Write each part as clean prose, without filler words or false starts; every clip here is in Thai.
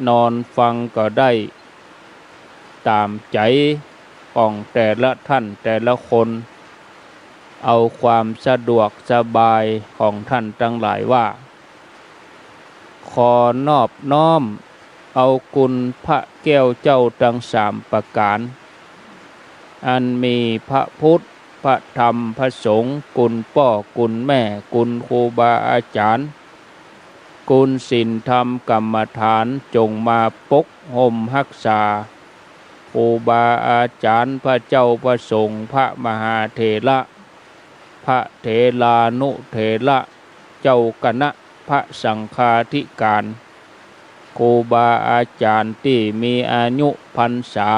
นอนฟังก็ได้ตามใจของแต่ละท่านแต่ละคนเอาความสะดวกสบายของท่านทั้งหลายว่าขอนอบน้อมเอาคุณพระแก้วเจ้าทั้งสามประการอันมีพระพุทธพระธรรมพระสงฆ์คุณพ่อคุณแม่คุณครูบาอาจารย์คุณศีลธรรมกรรมฐานจงมาปกห่มรักษาครูบาอาจารย์พระเจ้าพระสงฆ์พระมหาเถระพระเถรานุเถระเจ้าคณะพระสังฆาธิการครูบาอาจารย์ที่มีอายุพรรษา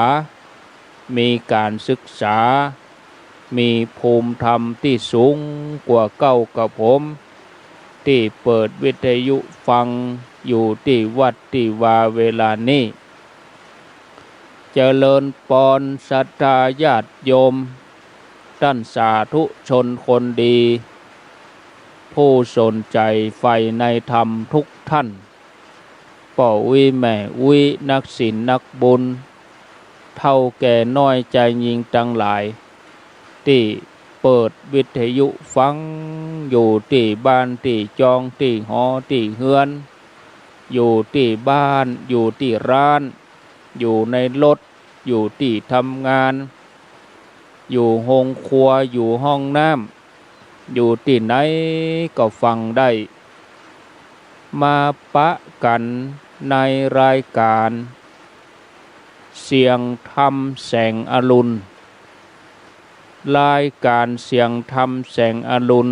มีการศึกษามีภูมิธรรมที่สูงกว่าเก้ากับผมที่เปิดวิทยุฟังอยู่ที่วัดที่วาเวลานี้เจริญปอนศรัทธาญาติโยมท่านสาธุชนคนดีผู้สนใจใฝ่ในธรรมทุกท่านป่อวิแม่วินักศีลนักบุญเท่าแก่น้อยใจยิงทั้งหลายที่เปิดวิทยุฟังอยู่ที่บ้านที่จองที่หอที่เฮือนอยู่ที่บ้านอยู่ที่ร้านอยู่ในรถอยู่ที่ทำงานอยู่ห้องครัวอยู่ห้องน้ำอยู่ที่ไหนก็ฟังได้มาปะกันในรายการเสียงธรรมแสงอรุณรายการเสียงธรรมแสงอรุณ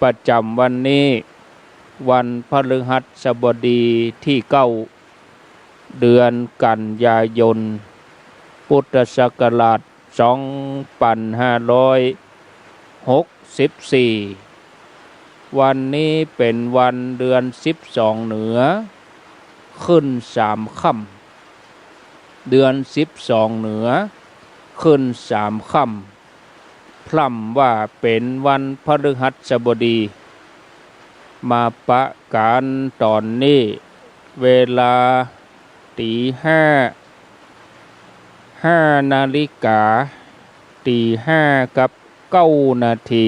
ประจำวันนี้วันพฤหัสบดีที่9เดือนกันยายนพุทธศักราช2564วันนี้เป็นวันเดือน12เหนือขึ้น3ค่ำเดือน12เหนือขึ้น3ค่ำพร่ำว่าเป็นวันพฤหัสบดีมาปะกันตอนนี้เวลาตี5 นาฬิกาตี5กับ9นาที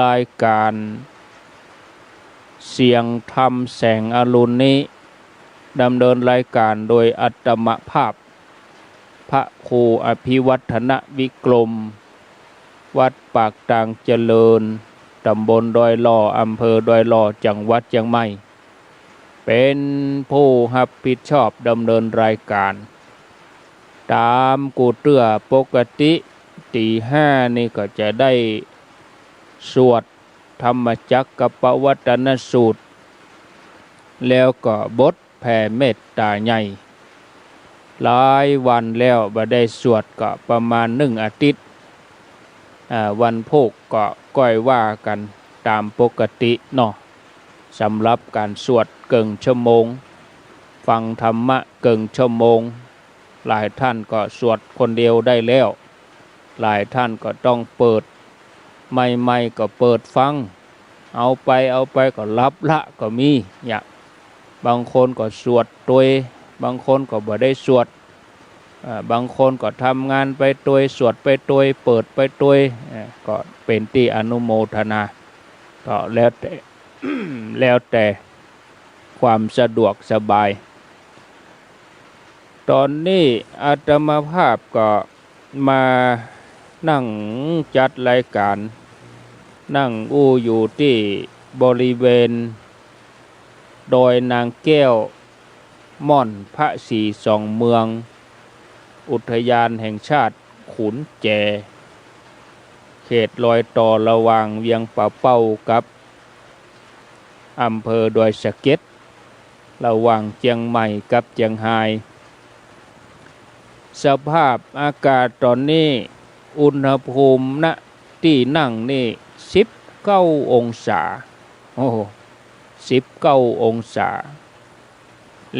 รายการเสียงธรรมแสงอรุณนี้ดำเนินรายการโดยอัตมภาพพระครูอภิวัฒนวิกรมวัดปากตางเจริญตำบลดอยหล่ออำเภอดอยหล่อจังหวัดเชียงใหม่เป็นผู้รับผิดชอบดำเนินรายการตามกูเตื้อปกติตี5นี่ก็จะได้สวดธรรมจักรกับปวัตนสูตรแล้วก็บทแผ่เมตตาใหญ่หลายวันแล้วบ่ได้สวดก็ประมาณ1อาทิตย์วันพุธก็ก้อยว่ากันตามปกติเนาะสำหรับการสวดเกินชั่วโมงฟังธรรมะเกินชั่วโมงหลายท่านก็สวดคนเดียวได้แล้วหลายท่านก็ต้องเปิดใหม่ๆก็เปิดฟังเอาไปก็รับละก็มีเนี่ยบางคนก็สวดตัวบางคนก็บ่ได้สวดบางคนก็ทำงานไปตัวสวดไปตัวเปิดไปตัวก็เป็นที่อนุโมทนาก็แล้วแต่ แล้วแต่ความสะดวกสบายตอนนี้อาตมาภาพก็มานั่งจัดรายการนั่งอยู่ที่บริเวณดอยนางแก้วม่อนพระศรีสองเมืองอุทยานแห่งชาติขุนแจเขตรอยต่อระหว่างเวียงป่าเป้ากับอำเภอดอยสะเก็ดระหว่างเชียงใหม่กับเชียงรายสภาพอากาศตอนนี้อุณหภูมิณที่นั่งนี่19องศา19องศา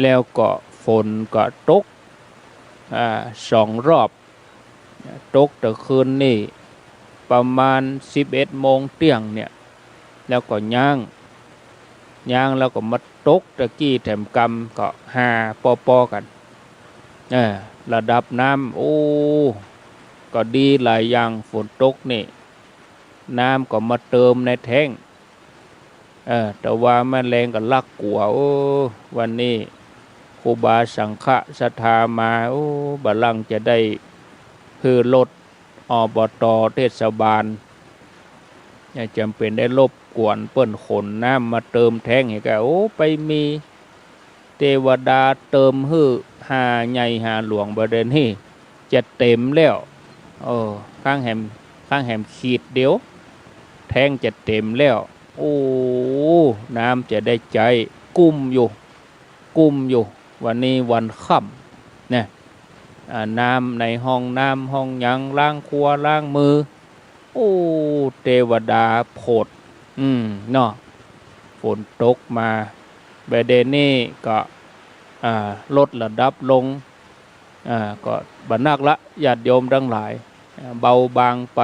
แล้วก็ฝนก็ตก2 รอบตกแต่คืนนี่ประมาณ11 โมงเที่ยงเนี่ยแล้วก็ย่าง ยางแล้วก็มาตกตะกี้แถมกำก็หาปอกันระดับน้ำโอ้ก็ดีหลายอย่างฝนตกนี่น้ำก็มาเติมในแท้งแต่ว่าแม่แรงก็ลักกัวโอ้วันนี้ครูบาสังฆะศรัทธามาโอ้บัลลังก์จะได้คือรถอบต.เทศบาลจำเป็นได้รบกวนเปิ้นขนน้ำมาเติมแท้งให้แกโอ้ไปมีเทวดาเติมฮื้อหาใหญ่หาหลวงประเด็นนี่จะเต็มแล้วข้างแหมขีดเดียวแท้งจะเต็มแล้วโอ้น้ำจะได้ใจกุ้มอยู่วันนี้วันค่ำเนี่ยน้ำในห้องน้ำห้องยังล้างครัวล้างมือโอ้เทวดาโพดเนาะฝนตกมาเบเดนี่ก็ลดระดับลงก็บรรนักละญาติโยมทั้งหลายเบาบางไป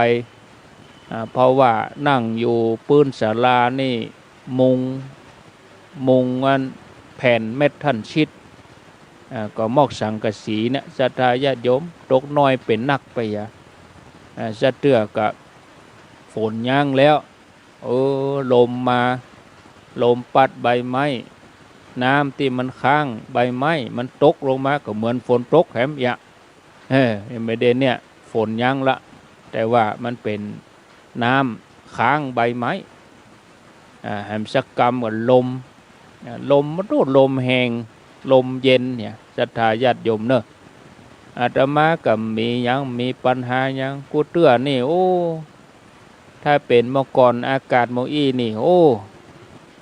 เพราะว่านั่งอยู่ปื้นศาลานี่มุงอันแผ่นเม็ดท่านชิดก็มอกสังกะสีเนี่ยศรัทธาญาติโยมตกน้อยเป็นนักไปสะเตือกับฝนย่างแล้วลมมาลมปัดใบไม้น้ำที่มันค้างใบไม้มันตกลงมาก็เหมือนฝนตกแถมไม่ได้เนี่ยฝนย่างละแต่ว่ามันเป็นน้ำค้างใบไม้แหมสักกรรมกับลมมันรู้ลมแหงลมเย็นเนี่ยศรัทธาญาติโยมเนอะอาตมากับมีปัญหายังกูเตื้อนี่โอ้ถ้าเป็นเมื่อก่อนอากาศเมื่ออี้นี่โอ้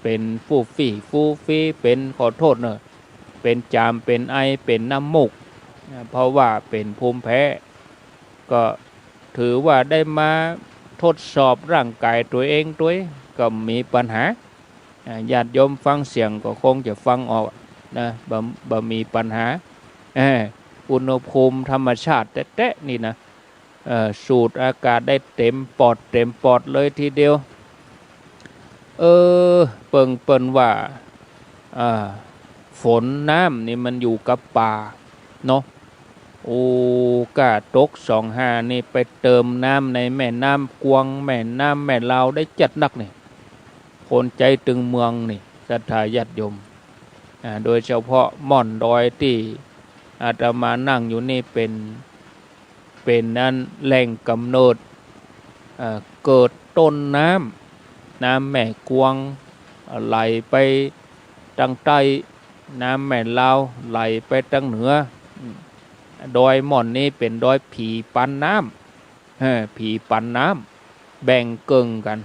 เป็นฟูฟี่เป็นขอโทษเนอะเป็นจามเป็นไอเป็นน้ำมูกเพราะว่าเป็นภูมิแพ้ก็ถือว่าได้มาทดสอบร่างกายตัวเองก็มีปัญหาญาติโยมฟังเสียงก็คงจะฟังออกนะบ่มีปัญหาอุณหภูมิธรรมชาติแต๊ะๆนี่นะสูดอากาศได้เต็มปอดเลยทีเดียวเปิ่นว่าฝนน้ำนี่มันอยู่กับป่าเนาะโอ้กาตก25นี่ไปเติมน้ำในแม่น้ำกวงแม่น้ำแม่ลาวได้จัดนักนี่คนใจตึงเมืองนี่ศรัทธาญาติโยมโดยเฉพาะม่อนดอยที่อาตมานั่งอยู่นี่เป็นนั้นแหล่งกำเนิดเกิดต้นน้ำแม่กวงไหลไปทางใต้น้ำแม่ลาวไหลไปทางเหนือดอยม่อนนี่เป็นดอยผีปันน้ำแบ่งเกิงกัน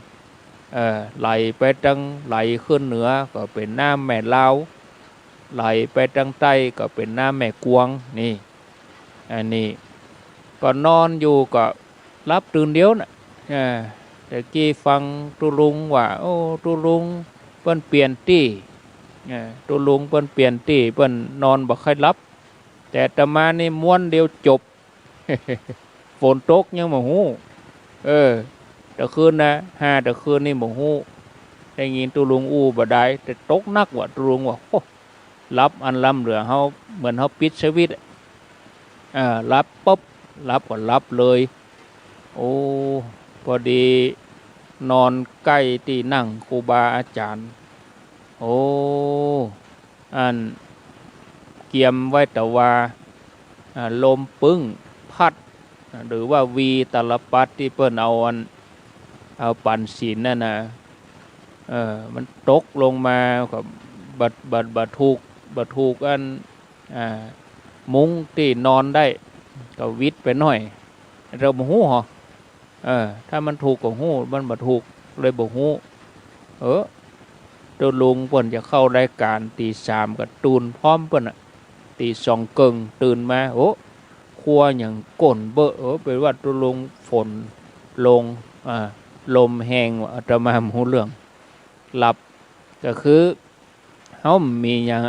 ไหลไปทางไหลขึ้นเหนือก็เป็นน้ำแม่ลาวไหลไปทางใต้ก็เป็นน้ำแม่กวงนี่อันนี้ก็นอนอยู่ก็รับตื่นเดียวนะแต่กี้ฟังตุลุงว่าโอ้ตุลุงเปิ้นเปลี่ยนตี้ตุลุงเปิ้นเปลี่ยนตี้เปิ้นนอนบ่ค่อยรับแต่อาตมานี่ม้วนเดียวจบ ฝนตกยังบ่ฮู้แต่คืนนะแต่คืนนี่บ่ฮู้ได้ยินตุลุงอู้บ่ได้แต่ตกนักว่าตุลุงว่าโอ้รับอันล้ำเหลือเฮาเหมือนเฮาปิดสวิตช์รับปุ๊บรับก็รับเลยโอ้พอดีนอนใกล้ที่นั่งครูบาอาจารย์โอ้อันเกียมไว้แต่ว่าลมปึ้งพัดหรือว่าวีตลปัดที่เปิ้นเอาปั่นศีลนั่นนะมันตกลงมากับบัดถูกอันมุ้งที่นอนได้ก็วิดไปหน่อยเราบ่ฮู้หรอถ้ามันถูกก็ฮู้มันบ่ถูกเลยบ่ฮู้ตัวลุงเปิ้นจะเข้ารายการตี 3กับตูนพร้อมเปิ้นน่ะตี 2กึ่งตื่นมาโอ้ครัวหยังก้นเบ้อเป็นว่าตัวลุงฝนลงลมแห้งอาตมาบ่รู้เรื่องหลับก็คือเฮามีหยัง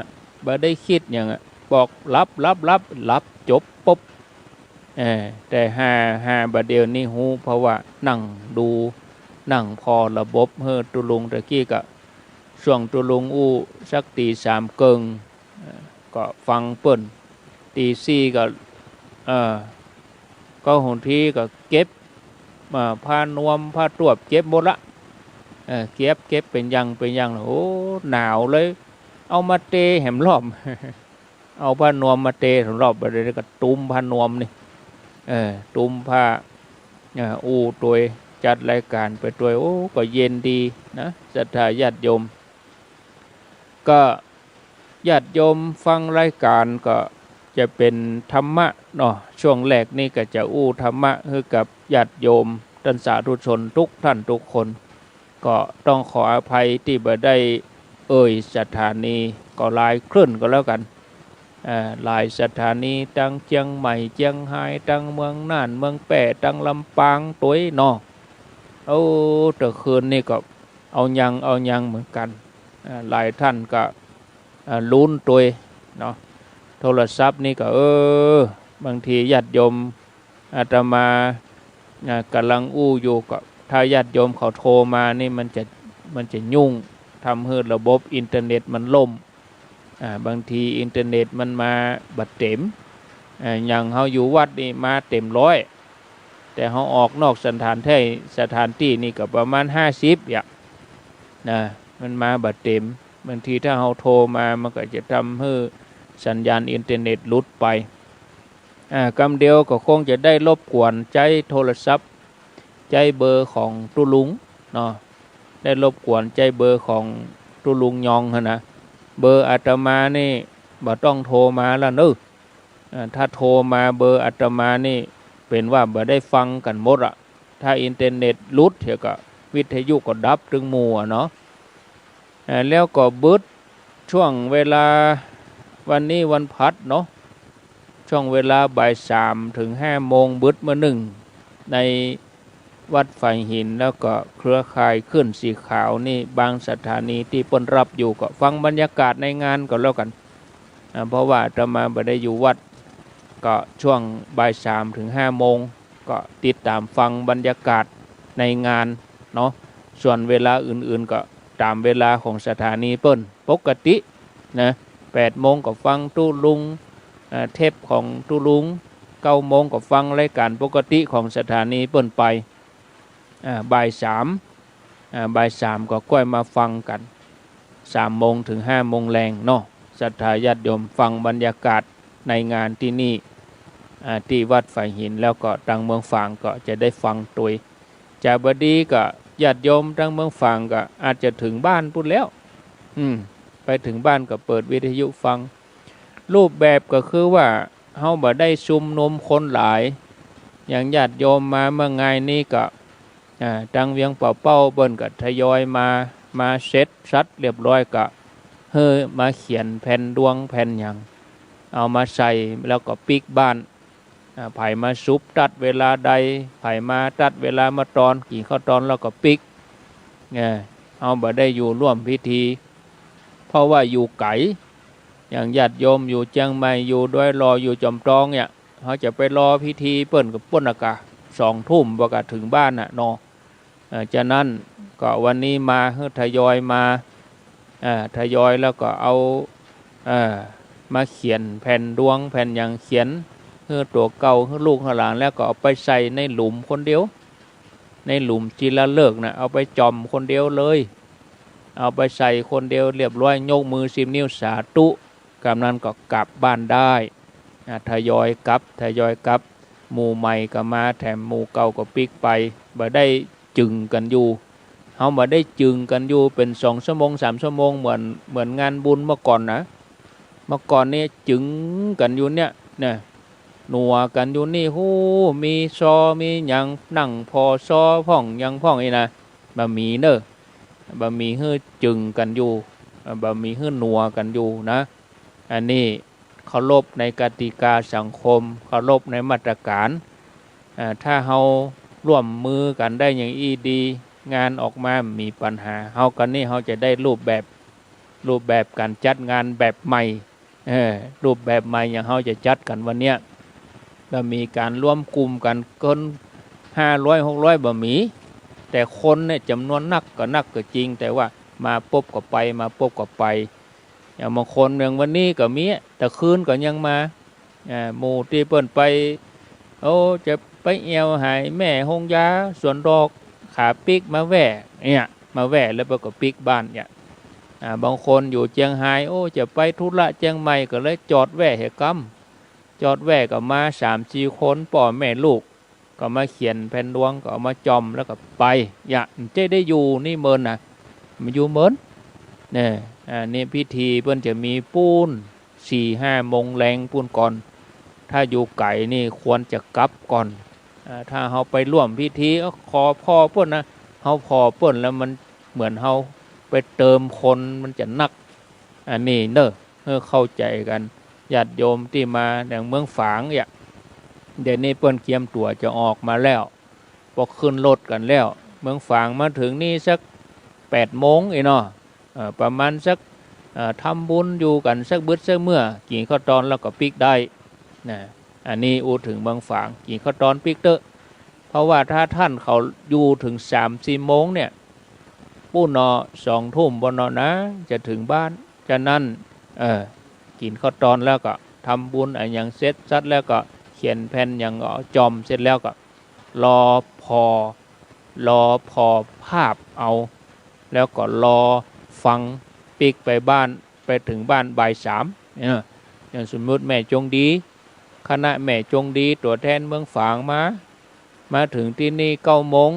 บ่ได้คิดหยังบอกรับจบปุ๊บแต่ห้าบัดเดียวนี่ฮู้เพราะว่านั่งดูนั่งพอระบบตุลุงตะกี้ก็ ช่วงตุลุงอู้สักตีสามเกิงก็ฟังเปิ้นตีสี่ก็ก็หนทีก็เก็บผ้านวมผ้าตวบเก็บหมดละเก็บเป็นยังโอ้หนาวเลยเอามาเตะแหมรอบ เอาผ้านวมมาเตะแหมรอบไปเลยก็ตุ้มผ้านวมนี่ตุ้มผ้าอู้ตัวจัดรายการไปตัวโอ้ก็เย็นดีนะศรัทธาญาติโยมก็ญาติโยมฟังรายการก็จะเป็นธรรมะเนาะช่วงแรกนี่ก็จะอู้ธรรมะให้กับญาติโยมท่านสาธุชนทุกท่านทุกคนก็ต้องขออภัยที่บ่ได้สถานีก็ลายคลื่นก็แล้วกันหลายสถานีตั้งเชียงใหม่เชียงรายตั้งเมืองน่านเมืองแปะตั้งลำปางตุ้ยเนาะแต่คืนนี่ก็เอายังเหมือนกันหลายท่านก็ลุ้นตุ้ยเนาะโทรศัพท์นี่ก็บางทีญาติโยมอาตมากำลังอู้อยู่ก็ถ้าญาติโยมเขาโทรมานี่มันจะยุ่งทำให้ระบบอินเทอร์เน็ตมันล่มบางทีอินเทอร์เน็ตมันมาบัดเต็มอย่างเขาอยู่วัดนี่มาเต็มร้อยแต่เขาออกนอกสถานที่นี่ก็ประมาณ50อย่างนะมันมาบัดเต็มบางทีถ้าเขาโทรมามันก็จะทำให้สัญญาณอินเทอร์เน็ตหลุดไปกำเดียวก็คงจะได้รบกวนใจโทรศัพท์ใจเบอร์ของตุลุงเนาะได้รบกวนใจเบอร์ของตุลุงยองนะเบอร์อาตมานี่บ่ต้องโทรมาแล้วเนอะถ้าโทรมาเบอร์อาตมานี่เป็นว่าบ่ได้ฟังกันหมดอะถ้าอินเทอร์เน็ตหลุดเถอะก็วิทยุก็ดับถึงหมู่เนาะแล้วก็บึดช่วงเวลาวันนี้วันพัดเนาะช่วงเวลาบ่าย3 ถึง 5 โมงบึดมาหนึ่งในวัดฝ่ายหินแล้วก็เครือข่ายขึ้นสีขาวนี่บางสถานีที่เปิ้นรับอยู่ก็ฟังบรรยากาศในงานก็แล้วกันเพราะว่าอาตมาบ่ได้อยู่วัดก็ช่วงบ่าย3 ถึง 5 โมงก็ติดตามฟังบรรยากาศในงานเนาะส่วนเวลาอื่นๆก็ตามเวลาของสถานีเปิ้นปกตินะ8 โมงก็ฟังตุลุงเทปของตุลุง9 โมงก็ฟังรายการปกติของสถานีเปิ้นไปบ่ายสามก็ก้อยมาฟังกัน3 โมงถึง 5 โมงแรงเนาะศรัทธาญาติโยมฟังบรรยากาศในงานที่นี่ที่วัดฝ่ายหินแล้วก็ทางเมืองฝางก็จะได้ฟังตัวยจากบดีก็ญาติโยมทางเมืองฝางก็อาจจะถึงบ้านพูดแล้วไปถึงบ้านก็เปิดวิทยุฟังรูปแบบก็คือว่าเฮาบ่ได้ชุมนุมคนหลายอย่างญาติโยมมาเมื่อไงนี้ก็จังเวียงเป่าเป้าเบิ่นก็ทยอยมาเสร็จชัดเรียบร้อยก็มาเขียนแผ่นดวงแผ่นหยังเอามาใส่แล้วก็ปิกบ้านไผมาซุบตัดเวลาใดไผมาตัดเวลามาตอนกี่ข้าวตอนแล้วก็ปิกเอาบ่ได้อยู่ร่วมพิธีเพราะว่าอยู่ไกลอย่างญาติโยมอยู่เชียงใหม่อยู่ด้วยรออยู่จอมทองเนี่ยเขาจะไปรอพิธีเปิ้นกับป้นอากา2 ทุ่มประกาศถึงบ้านน่ะเนาะจากนั้นก็วันนี้มาทยอยมาทยอยแล้วก็เอามาเขียนแผ่นดวงแผ่นอย่างเขียนตัวเก่าลูกข้างหลังแล้วก็เอาไปใส่ในหลุมคนเดียวในหลุมจีละเลิกนะเอาไปจอมคนเดียวเลยเอาไปใส่คนเดียวเรียบร้อยยกมือ10 นิ้วสาธุกำนั้นก็กลับบ้านได้ทยอยกลับหมู่ใหม่ก็มาแถมหมู่เก่าก็ปิกไปบ่ได้จึงกันอยู่เฮาบ่ได้จึงกันอยู่เป็น2 ชั่วโมง 3 ชั่วโมงเหมือนงานบุญเมื่อก่อนนะเมื่อก่อนนี่จึงกันอยู่เนี่ยหนัวกันอยู่นี่ฮู้มีซอมีหยังนั่งพอซอพ่องยังพ่องนี่นะบ่มีเด้อบะหมี่ฮื้อจึงกันอยู่บะหมี่ฮื้อนัวกันอยู่นะอันนี้เคารพในกติกาสังคมเคารพในมาตรการถ้าเฮาร่วมมือกันได้อย่างดีงานออกมามีปัญหาเฮากันนี่เฮาจะได้รูปแบบการจัดงานแบบใหม่รูปแบบใหม่อย่างเฮาจะจัดกันวันเนี้ยก็มีการร่วมกลุ่มกันเกิน500-600บ่มีแต่คนเนี่ยจำนวนนักก็จริงแต่ว่า มาปุ๊บก็ไปมาปุ๊บก็ไปอย่างบางคนอย่างวันนี้ก็มีแต่คืนก็ยังมาหมู่ที่เปิ้นไปโอ้จะไปเอวหายแม่หงยาสวนดอกขาปิกมาแว่เนี่ยมาแว่แล้วเปิ้นก็ปิกบ้านเนี่ยบางคนอยู่เชียงไฮ้โอ้จะไปธุระเชียงใหม่ก็เลยจอดแว่เหกำจอดแว่ก็มา3-4 คนพ่อแม่ลูกก็มาเขียนแผ่นดวงก็เอามาจอมแล้วก็ไปอย่าเจ๊ได้อยู่นี่เมินนะมาอยู่เมินเนี่ยนี่พิธีเพิ่นจะมีปูน4-5 โมงแรงปูนก่อนถ้าอยู่ไก่นี่ควรจะกลับก่อนถ้าเราไปร่วมพิธีขอพ่อเพิ่นนะเราพอเพิ่นแล้วมันเหมือนเราไปเติมคนมันจะนักอันนี้เนอะเข้าใจกันญาติโยมที่มาอย่างเมืองฝางอย่างเดี๋ยวนี้เปิ้นเกียมตัวจะออกมาแล้วพอขึ้นรถกันแล้วเมืองฝางมาถึงนี่สัก8 โมงเนาะประมาณสักทำบุญอยู่กันสักบึดสักเมื่อกินข้าวตอนแล้วก็ปิกได้นะอันนี้อูถึงเมืองฝางกินข้าวตอนปิกเตอะเพราะว่าถ้าท่านเขาอยู่ถึง3-4 โมงเนี่ยปู้นอ2 ทุ่มบนนอนะจะถึงบ้านจะนั่นกินข้าวตอนแล้วก็ทำบุญอย่างเสร็จสัดแล้วก็เขียนแผ่นอย่างจอมเสร็จแล้วก็รอพอภาพเอาแล้วก็รอฟังปิกไปบ้านไปถึงบ้านบ่าย 3อย่างสมมติแม่จงดีคณะแม่จงดีตัวแทนเมืองฝางมาถึงที่นี่9 โมง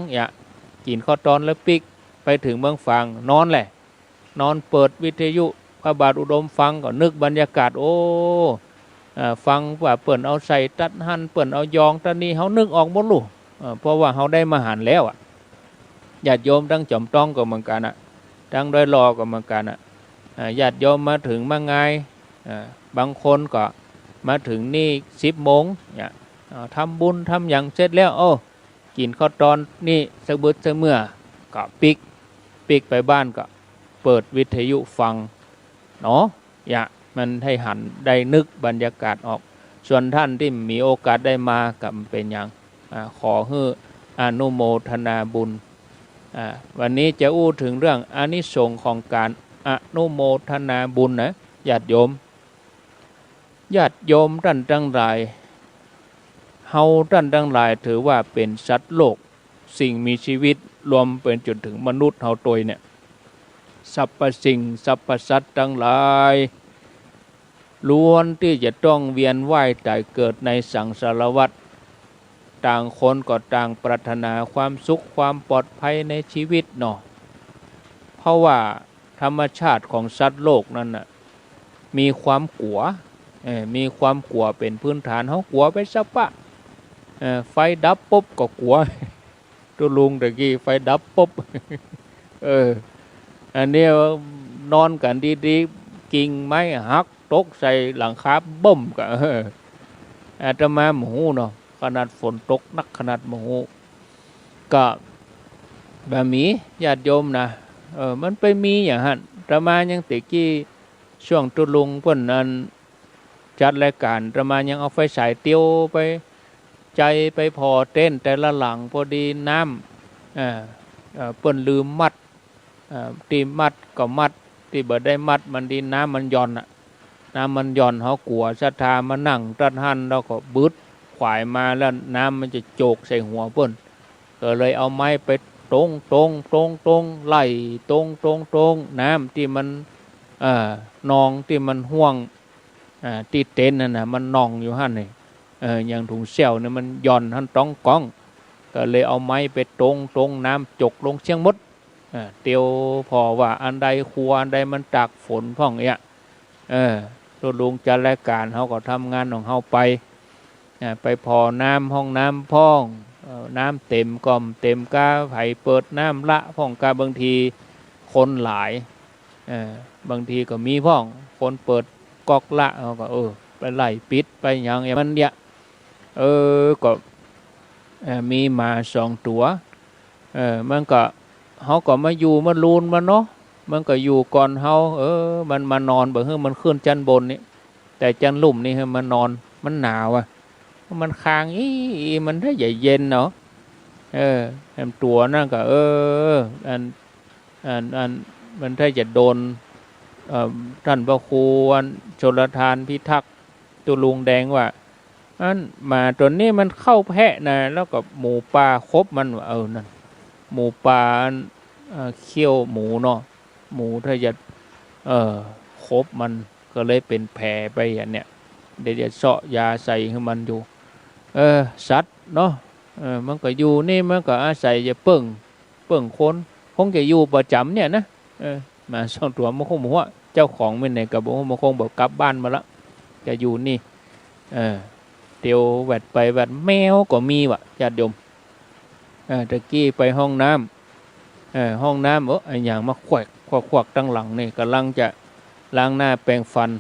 กินข้าวตอนแล้วปิกไปถึงเมืองฝางนอนแหละนอนเปิดวิทยุพระบาทอุดมฟังก็นึกบรรยากาศโอ้ฟังว่าเปิ่นเอาใส่ตัดหั่นเปิ่นเอายองตอนนี้เขานึกออกหมดลูกเพราะว่าเขาได้มาหันแล้วญาติโยมทั้งจอมต้องก็เหมือนกันทั้งดอยรอก็เหมือนกันญาติโยมมาถึงมาไงบางคนก็มาถึงนี่10 โมงทำบุญทำอย่างเสร็จแล้วกินข้าวตอนนี่สักบึดสักเมื่อก็ปิกไปบ้านก็เปิดวิทยุฟังเนาะมันให้หันได้นึกบรรยากาศออกส่วนท่านที่มีโอกาสได้มากับเป็นอย่างขอให้อนุโมทนาบุญวันนี้จะอู้ถึงเรื่องอานิสงส์ของการอนุโมทนาบุญนะญาติโยมท่านทั้งหลายเฮาท่านทั้งหลายถือว่าเป็นสัตว์โลกสิ่งมีชีวิตรวมเป็นจนถึงมนุษย์เฮาตัวเนี่ยสรรพสิ่งสรรพสัตว์ทั้งหลายล้วนที่จะต้องเวียนว่ายตายเกิดในสังสารวัฏต่างคนก็ต่างปรารถนาความสุขความปลอดภัยในชีวิตเนาะเพราะว่าธรรมชาติของสัตว์โลกนั้นน่ะมีความกลัวเป็นพื้นฐานเขากลัวไปซะปะไฟดับปุ๊บก็กลัวตัวลุงตะกี้ไฟดับปุ๊บอันนี้นอนกันดีๆกิ่งไม้หักตกใส่หลังคาบ่มก็อาตมาหมูเนาะขนาดฝนตกนักขนาดหมูก็แบบนี้ญาติโยมนะมันไปมีอย่างนั้นอาตมายังตะกี้ช่วงตัวลุงเพิ่นนั้นจัดรายการอาตมายังเอาไฟฉายเตียวไปใจไปพอเต้นแต่ละหลังพอดีน้ำเปิ้นลืมมัดตีมัดก็มัดที่บ่ได้มัดมันดีน้ำมันย่อนน้ำมันย่อนเขากลัวศรัทธามานั่งตัดหั่นแล้วก็บึดขวายมาแล้วน้ำมันจะโจกใส่หัวเปิ้นก็เลยเอาไม้ไปตรงไล่ตรงน้ำที่มันนองที่มันห่วงที่เต็นนั่นน่ะมันนองอยู่หั่นนี่อย่างถุงเสี่ยวเนี่ยมันย่อนหั่นต้องก้องก็เลยเอาไม้ไปตรงน้ำจกลงเชียงมดเตียวพอว่าอันใดครัวอันใดมันตากฝนพ่องตัวลุงจัดรายการเขาก็ทำงานของเขาไปพอน้ำห้องน้ำพ่องน้ำเต็มก่อมเต็มกาไผเปิดน้ำละพ่องกาบางทีคนหลายบางทีก็มีพ่องคนเปิดก๊อกละเขาก็ไปไล่ปิดไปอย่างมันเนี่ยก็มีมา2 ตัวมันก็เขาก็มาอยู่มาลูนมาเนาะมันก็อยู่ก่อนเขามันมานอนแบบมันขึ้นจันบนนี่แต่จันลุ่มนี่มันนอนมันหนาวมันค้างมันถ้าใหญ่เย็นเนาะตัวนั่นก็อัน มันถ้าจะโดนท่านพระครูชลทานพิทักษ์ตุลุงแดงว่าอันมาตัวนี้มันเข้าแพะนะแล้วก็หมูป่าครบมันว่านั่นหมูป่าเคี่ยวหมูเนาะหมูถ้าจะครบมันก็เลยเป็นแผลไปอย่างเนี้ยเดี๋ยวจะเสาะยาใส่ให้มันอยู่สัตว์เนาะมันก็อยู่นี่มันก็อาศัยจะเปิ่งคนคงจะอยู่ประจำเนี่ยนะมาสองตัวมันคงบอกว่าเจ้าของเป็นไหนกับบอกมันคงบอกกลับบ้านมาละจะอยู่นี่เดี๋ยวแวดไปแวดแมวก็มีวะญาติโยมตะกี้ไปห้องน้ำห้องน้ำไอ้อย่างมาควักตั้งหลังนี่กำลังจะล้างหน้าแปรงฟัน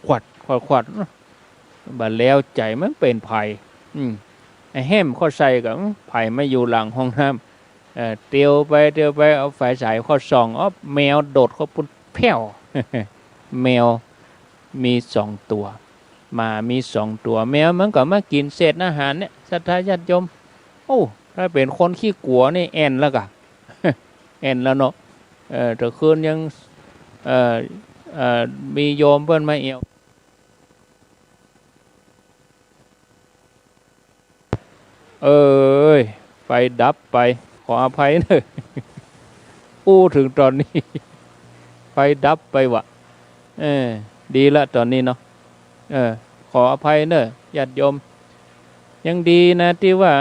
ขวัดบาแล้วใจมันเป็นไผ่ไอ้แห้มข้อใส่กับไผ่ไม่อยู่หลังห้องน้ำเตียวไปเอาไฟฉายข้อส่องแมวโดดเข้าปุ่นแผ่ว แมวมี2 ตัวหมามี2 ตัวแมวมันก็มากินเศษอาหารเนี่ยศรัทธาญาติโยมโอ้ถ้าเป็นคนขี้กลัวนี่แอนแล้วกะ แอนแล้วเนาะแต่คืนยังมีโยมเพิ่นมาเอวไฟดับไปขออภัยเนอะ ถึงตอนนี้ ไฟดับไปวะดีละตอนนี้เนาะขออภัยเนอะญาติโยมยังดีนะที่ว่า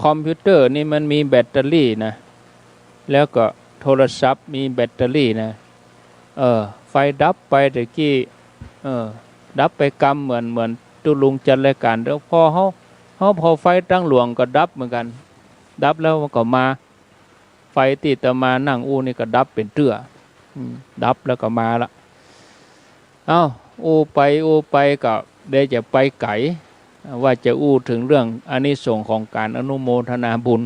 คอมพิวเตอร์นี่มันมีแบตเตอรี่นะแล้วก็โทรศัพท์มีแบตเตอรี่นะไฟดับไปตะกี้ดับไปกำเหมือนตุลุงจัดรายการแล้วพอไฟตั้งหลวงก็ดับเหมือนกันดับแล้วก็มาไฟติดมานั่งนี่ก็ดับเป็นเตื้อดับแล้วก็มาละไปก็ได้จะไปไกลว่าจะถึงเรื่องอานิสงส์ของการอนุโมทนาบุญ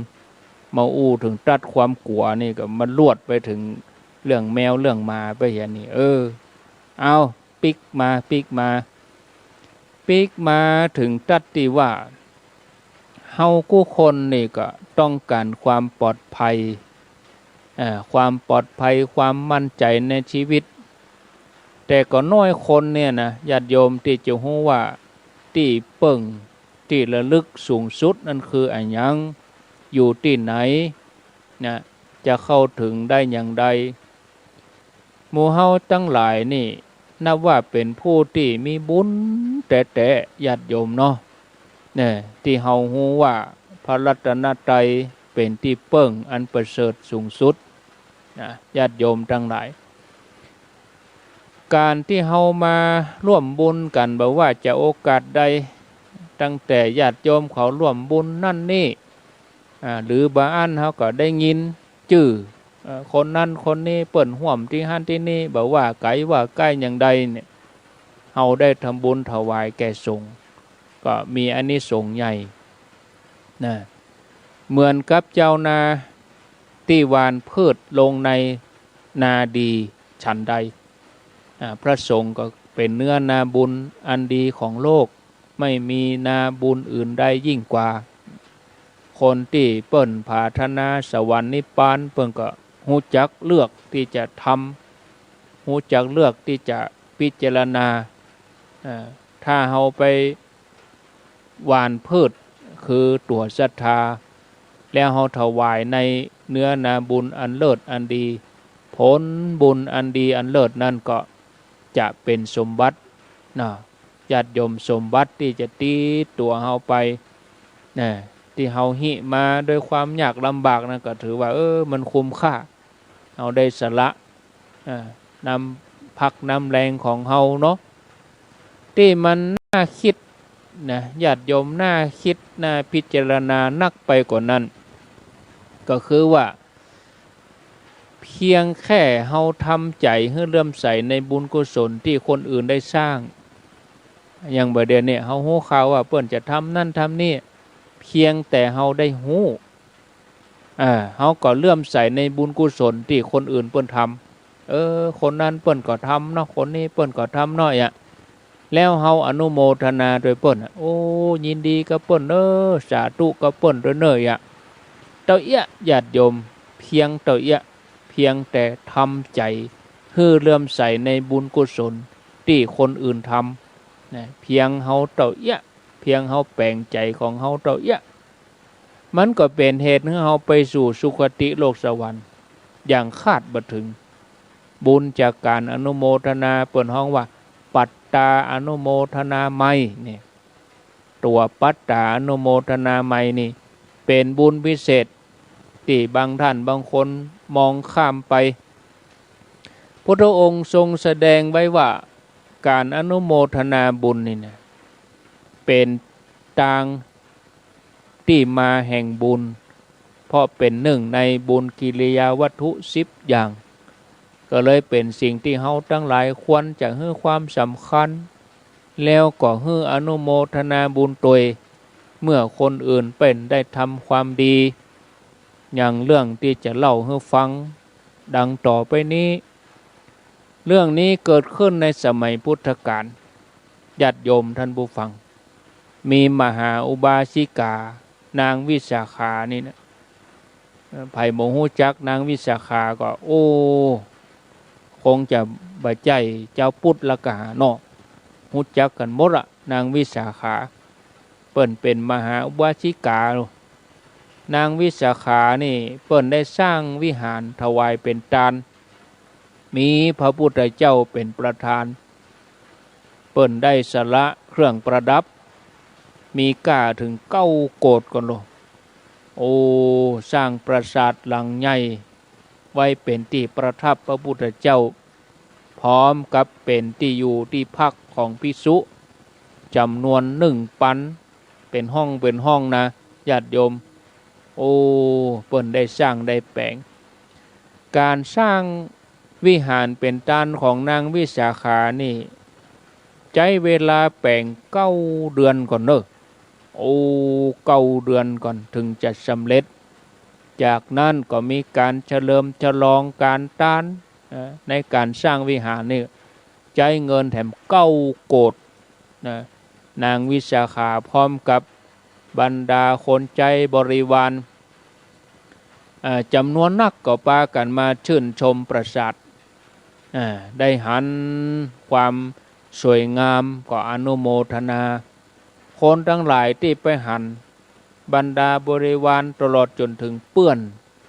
มาถึงตัดความกลัวนี่ก็มันลวดไปถึงเรื่องแมวเรื่องหมาไปอย่างนี้ปิกมาถึงตัดที่ว่าเฮากู้คนนี่ก็ต้องการความปลอดภัยความมั่นใจในชีวิตแต่ก็น้อยคนเนี่ยนะญาติโยมที่จะรู้ว่าที่เปิ่งที่ระลึกสูงสุดนั่นคืออะไรยังอยู่ที่ไหนนะจะเข้าถึงได้อย่างใดหมู่เฮาทั้งหลายนี่นับว่าเป็นผู้ที่มีบุญแต่ญาติโยมเนาะเนี่ยที่เฮารู้ว่าพระรัตนตรัยเป็นที่เปิ่งอันประเสริฐสูงสุดนะญาติโยมทั้งหลายการที่เฮามาร่วมบุญกันบอกว่าจะโอกาสใดตั้งแต่ญาติโยมเขาร่วมบุญนั่นนี่หรือบางอันเขาก็ได้ยินชื่อคนนั้นคนนี้เปิ่นห่วมที่ฮั่นที่นี่บอกว่าไกลว่าใกล้อย่างใดเนี่ยเฮาได้ทำบุญถวายแก่สงฆ์ก็มีอานิสงส์ใหญ่นะเหมือนกับเจ้านาที่หว่านพืชลงในนาดีฉันใดพระสงฆ์ก็เป็นเนื้อนาบุญอันดีของโลกไม่มีนาบุญอื่นใดยิ่งกว่าคนที่เปิ้นปรารถนาสวรรค์นิพพานเปิ้นก็รู้จักเลือกที่จะทำรู้จักเลือกที่จะพิจารณาถ้าเฮาไปหว่านพืชคือตัวศรัทธาแล้วเฮาถวายในเนื้อนาบุญอันเลิศอันดีผลบุญอันดีอันเลิศนั่นก็จะเป็นสมบัติญาติโยมสมบัติที่จะตีตัวเฮาไปที่เฮาหิมาโดยความยากลำบากนะก็ถือว่ามันคุ้มค่าเฮาได้สละนำพักนำแรงของเฮาเนาะที่มันน่าคิดนะญาติโยมน่าคิดน่าพิจารณานักไปกว่านั้นก็คือว่าเพียงแค่เฮาทำใจให้เลื่อมใสในบุญกุศลที่คนอื่นได้สร้างอย่างประเดี๋ยวนี้เฮาฮู้ข่าวว่าเปิ้นจะทำนั่นทำนี่เพียงแต่เฮาได้ฮู้เฮาก็เลื่อมใสในบุญกุศลที่คนอื่นเปิ้นทำคนนั้นเปิ้นก็ทำเนาะคนนี้เปิ้นก็ทำเนาะแล้วเฮาอนุโมทนาโดยเปิ้นยินดีกับเปิ้นสาธุกับเปิ้นด้วยเนย เต้าเอี้ยญาติโยมเพียงเต้าเอี้ยเพียงแต่ทำใจให้เลื่อมใสในบุญกุศลที่คนอื่นทำนะเพียงเฮาเต้าเอี้ยเพียงเฮาแปลงใจของเฮาเต้าเอี้ยมันก็เป็นเหตุให้เฮาไปสู่สุคติโลกสวรรค์อย่างคาดบ่ถึงบุญจากการอนุโมทนาเปิ้นฮ้องว่าปัตตาอนุโมทนาไมนี่ตัวปัตตาอนุโมทนาไมนี่เป็นบุญพิเศษที่บางท่านบางคนมองข้ามไปพุทธองค์ทรงแสดงไว้ว่าการอนุโมทนาบุญนี่นะเป็นทางที่มาแห่งบุญเพราะเป็นหนึ่งในบุญกิริยาวัตถุ10อย่างก็เลยเป็นสิ่งที่เฮาทั้งหลายควรจะให้ความสำคัญแล้วก็ให้อนุโมทนาบุญตัวเมื่อคนอื่นเป็นได้ทำความดีอย่างเรื่องที่จะเล่าให้ฟังดังต่อไปนี้เรื่องนี้เกิดขึ้นในสมัยพุทธกาลญาติโยมท่านผู้ฟังมีมหาอุบาสิกานางวิสาขานี่นะไผ่โมหูจักนางวิสาขาก็โอ้คงจะบาใจเจ้าพุทธละกะเนาะหูจักกันหมดอะนางวิสาขาเปิ้นเป็นมหาอุบาสิกานางวิสาขานี่เปิ้นได้สร้างวิหารถวายเป็นทานมีพระพุทธเจ้าเป็นประธานเปิ้นได้สละเครื่องประดับมีก้าถึง9 โกฏก่อนโลโอ้สร้างปราสาทหลังใหญ่ไว้เป็นที่ประทับพระพุทธเจ้าพร้อมกับเป็นที่อยู่ที่พักของภิกษุจำนวน1 ปันเป็นห้องนะญาติโยมโอ้เปิ้นได้สร้างได้แปลงการสร้างวิหารเป็นทานของนางวิสาขานี่ใช้เวลาแปลง9 เดือนก่อนเนอะโอ้9 เดือนก่อนถึงจะสำเร็จจากนั้นก็มีการเฉลิมฉลองการทานในการสร้างวิหารนี่ใช้เงินแถม9 โกฏนะนางวิสาขาพร้อมกับบรรดาคนใจบริวารจำนวนนักก็พากันมาชื่นชมปราสาทได้หันความสวยงามก็อนุโมทนาคนทั้งหลายที่ไปหันบรรดาบริวารตลอดจนถึงเปื้อน